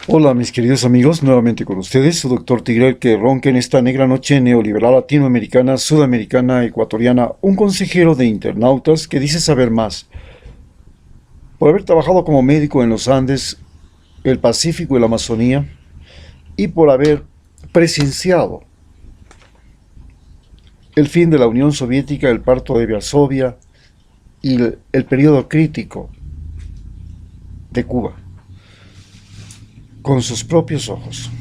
Hola mis queridos amigos, nuevamente con ustedes, su doctor Tigre que ronca en esta negra noche neoliberal latinoamericana, sudamericana, ecuatoriana, un consejero de internautas que dice saber más. Por haber trabajado como médico en los Andes, el Pacífico y la Amazonía, y por haber presenciado el fin de la Unión Soviética, el parto de Varsovia y el periodo crítico de Cuba, con sus propios ojos.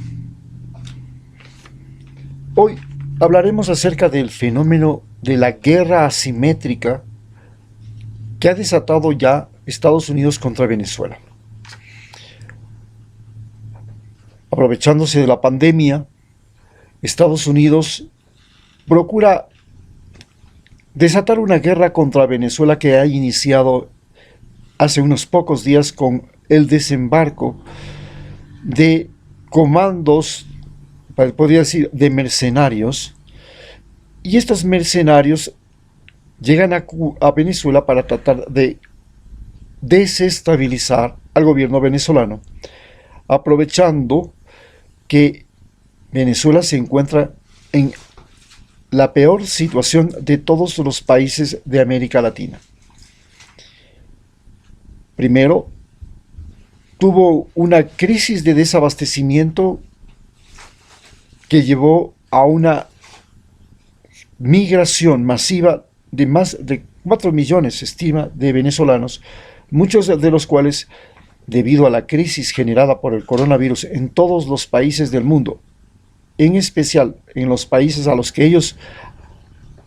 Hoy hablaremos acerca del fenómeno de la guerra asimétrica que ha desatado ya Estados Unidos contra Venezuela. Aprovechándose de la pandemia, Estados Unidos procura desatar una guerra contra Venezuela que ha iniciado hace unos pocos días con el desembarco de comandos, podría decir, de mercenarios, y estos mercenarios llegan a Venezuela para tratar de desestabilizar al gobierno venezolano, aprovechando que Venezuela se encuentra en la peor situación de todos los países de América Latina. Primero, tuvo una crisis de desabastecimiento que llevó a una migración masiva de más de 4 millones, se estima, de venezolanos, muchos de los cuales, debido a la crisis generada por el coronavirus en todos los países del mundo, en especial en los países a los que ellos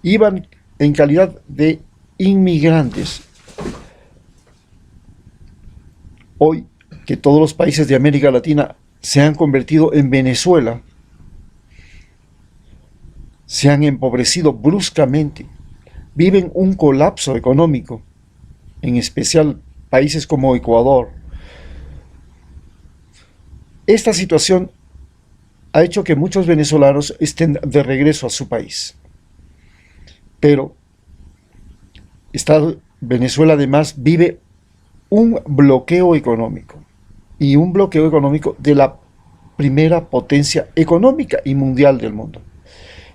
iban en calidad de inmigrantes, hoy que todos los países de América Latina se han convertido en Venezuela, se han empobrecido bruscamente, viven un colapso económico, en especial países como Ecuador. Esta situación ha hecho que muchos venezolanos estén de regreso a su país. Pero Venezuela además vive un bloqueo económico, y un bloqueo económico de la primera potencia económica y mundial del mundo.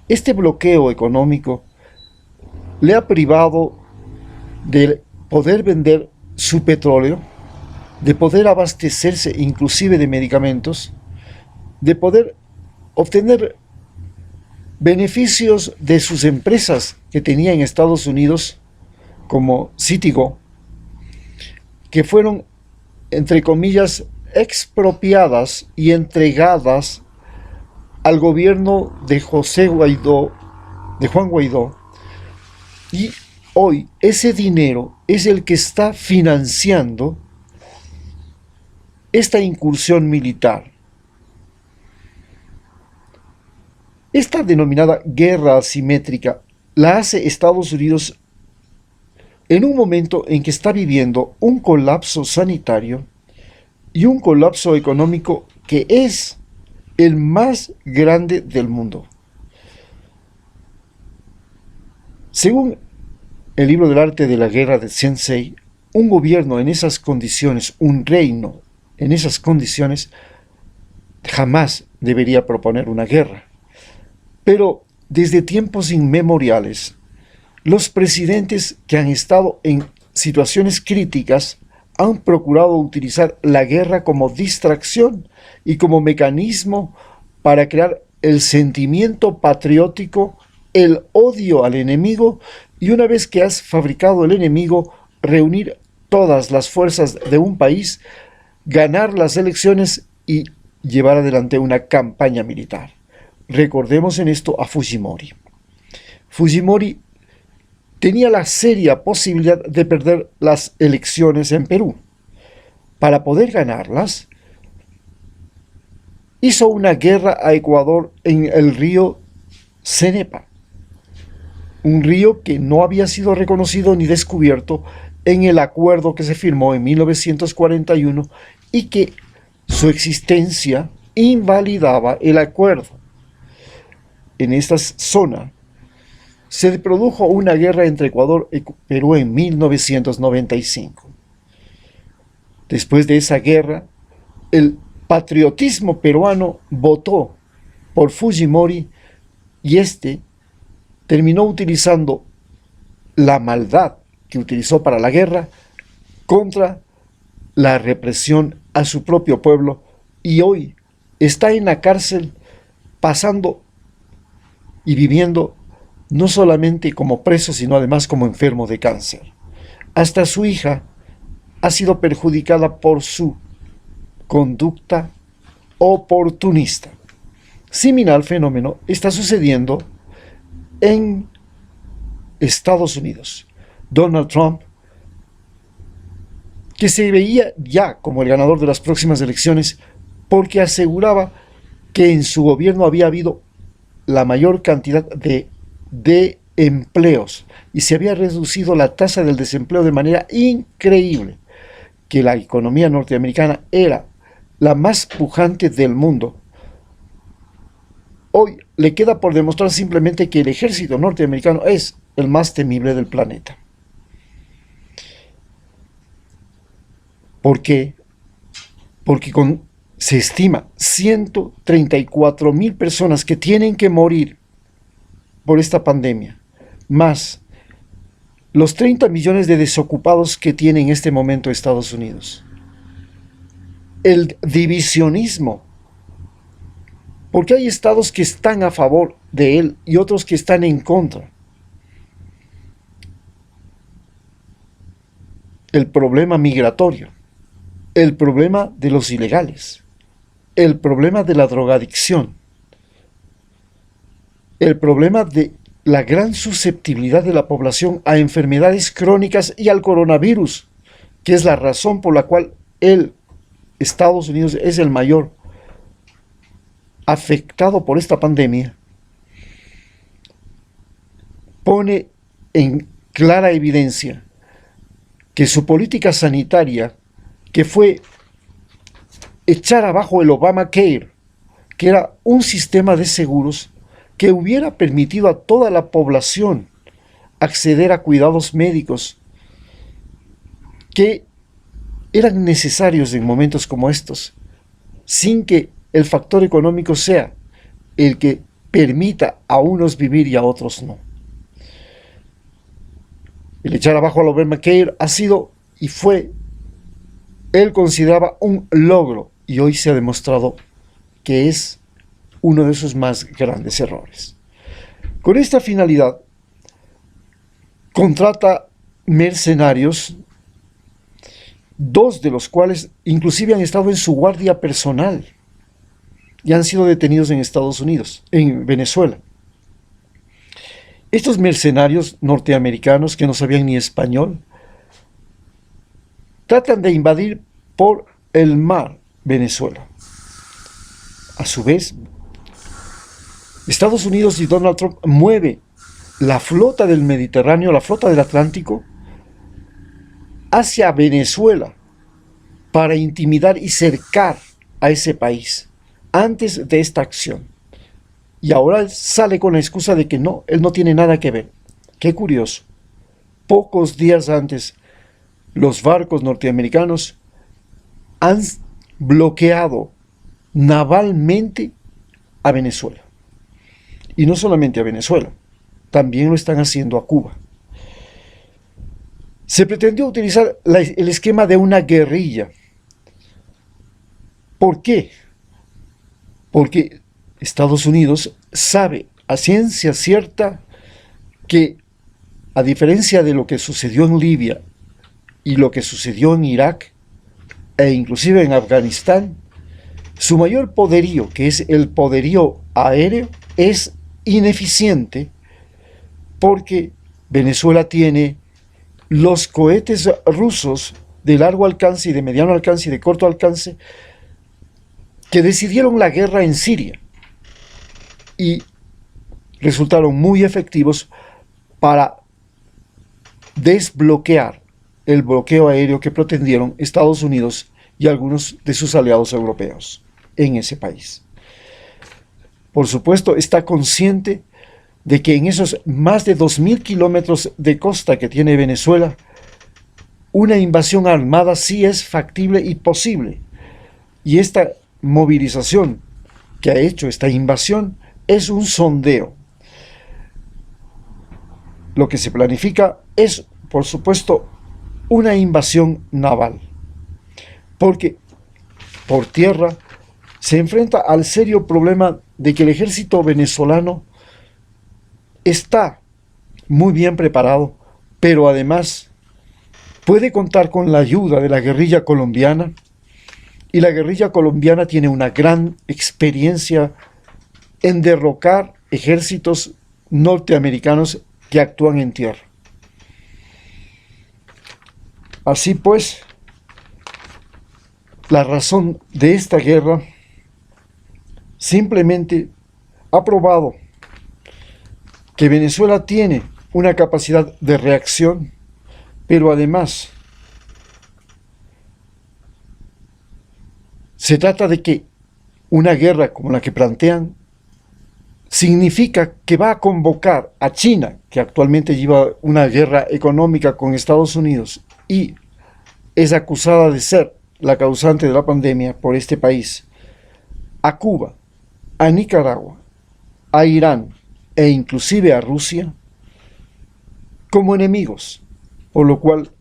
Este bloqueo económico le ha privado de poder vender su petróleo, de poder abastecerse inclusive de medicamentos, de poder obtener beneficios de sus empresas que tenía en Estados Unidos, como Citigo, que fueron, entre comillas, expropiadas y entregadas al gobierno de Juan Guaidó, y hoy ese dinero es el que está financiando esta incursión militar. Esta denominada guerra asimétrica la hace Estados Unidos en un momento en que está viviendo un colapso sanitario y un colapso económico que es el más grande del mundo. Según el libro del arte de la guerra de Sensei, un gobierno en esas condiciones, un reino en esas condiciones, jamás debería proponer una guerra. Pero desde tiempos inmemoriales, los presidentes que han estado en situaciones críticas han procurado utilizar la guerra como distracción y como mecanismo para crear el sentimiento patriótico, el odio al enemigo, y una vez que has fabricado el enemigo, reunir todas las fuerzas de un país, ganar las elecciones y llevar adelante una campaña militar. Recordemos en esto a Fujimori. Fujimori tenía la seria posibilidad de perder las elecciones en Perú. Para poder ganarlas, hizo una guerra a Ecuador en el río Cenepa, un río que no había sido reconocido ni descubierto en el acuerdo que se firmó en 1941 y que su existencia invalidaba el acuerdo. En esta zona se produjo una guerra entre Ecuador y Perú en 1995. Después de esa guerra, el patriotismo peruano votó por Fujimori y este terminó utilizando la maldad que utilizó para la guerra contra la represión a su propio pueblo, y hoy está en la cárcel pasando y viviendo no solamente como preso, sino además como enfermo de cáncer. Hasta su hija ha sido perjudicada por su conducta oportunista. Similar fenómeno está sucediendo en Estados Unidos. Donald Trump, que se veía ya como el ganador de las próximas elecciones porque aseguraba que en su gobierno había habido la mayor cantidad de empleos y se había reducido la tasa del desempleo de manera increíble, que la economía norteamericana era la más pujante del mundo. Hoy le queda por demostrar simplemente que el ejército norteamericano es el más temible del planeta. ¿Por qué? Porque se estima 134,000 personas que tienen que morir por esta pandemia, más los 30 millones de desocupados que tiene en este momento Estados Unidos. El divisionismo, porque hay estados que están a favor de él y otros que están en contra. El problema migratorio, el problema de los ilegales, el problema de la drogadicción, el problema de la gran susceptibilidad de la población a enfermedades crónicas y al coronavirus, que es la razón por la cual Estados Unidos es el mayor afectado por esta pandemia, pone en clara evidencia que su política sanitaria, que fue echar abajo el Obamacare, que era un sistema de seguros que hubiera permitido a toda la población acceder a cuidados médicos que eran necesarios en momentos como estos, sin que el factor económico sea el que permita a unos vivir y a otros no. El echar abajo al Obamacare ha sido y fue, él consideraba un logro, y hoy se ha demostrado que es uno de sus más grandes errores. Con esta finalidad, contrata mercenarios, dos de los cuales inclusive han estado en su guardia personal y han sido detenidos en Estados Unidos, en Venezuela. Estos mercenarios norteamericanos que no sabían ni español, tratan de invadir por el mar Venezuela. A su vez, Estados Unidos y Donald Trump mueve la flota del Mediterráneo, la flota del Atlántico, hacia Venezuela para intimidar y cercar a ese país antes de esta acción. Y ahora él sale con la excusa de que no, él no tiene nada que ver. Qué curioso. Pocos días antes, los barcos norteamericanos han bloqueado navalmente a Venezuela. Y no solamente a Venezuela, también lo están haciendo a Cuba. Se pretendió utilizar el esquema de una guerrilla. ¿Por qué? Porque Estados Unidos sabe a ciencia cierta que, a diferencia de lo que sucedió en Libia y lo que sucedió en Irak e inclusive en Afganistán, su mayor poderío, que es el poderío aéreo, es ineficiente porque Venezuela tiene los cohetes rusos de largo alcance y de mediano alcance y de corto alcance que decidieron la guerra en Siria y resultaron muy efectivos para desbloquear el bloqueo aéreo que pretendieron Estados Unidos y algunos de sus aliados europeos en ese país. Por supuesto, está consciente de que en esos más de 2,000 kilómetros de costa que tiene Venezuela, una invasión armada sí es factible y posible. Y esta movilización que ha hecho esta invasión es un sondeo. Lo que se planifica es, por supuesto, una invasión naval, porque por tierra se enfrenta al serio problema de que el ejército venezolano está muy bien preparado, pero además puede contar con la ayuda de la guerrilla colombiana, y la guerrilla colombiana tiene una gran experiencia en derrocar ejércitos norteamericanos que actúan en tierra. Así pues, la razón de esta guerra simplemente ha probado que Venezuela tiene una capacidad de reacción, pero además se trata de que una guerra como la que plantean significa que va a convocar a China, que actualmente lleva una guerra económica con Estados Unidos y es acusada de ser la causante de la pandemia por este país, a Cuba, a Nicaragua, a Irán e inclusive a Rusia como enemigos, por lo cual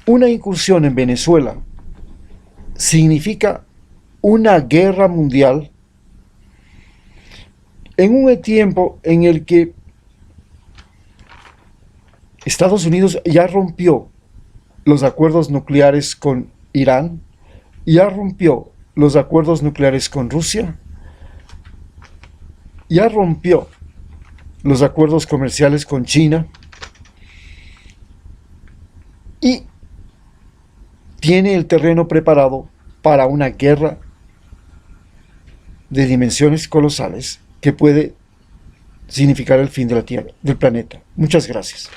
una incursión en Venezuela significa una guerra mundial en un tiempo en el que Estados Unidos ya rompió los acuerdos nucleares con Irán, ya rompió los acuerdos nucleares con Rusia, ya rompió los acuerdos comerciales con China y tiene el terreno preparado para una guerra de dimensiones colosales que puede significar el fin de la Tierra, del planeta. Muchas gracias.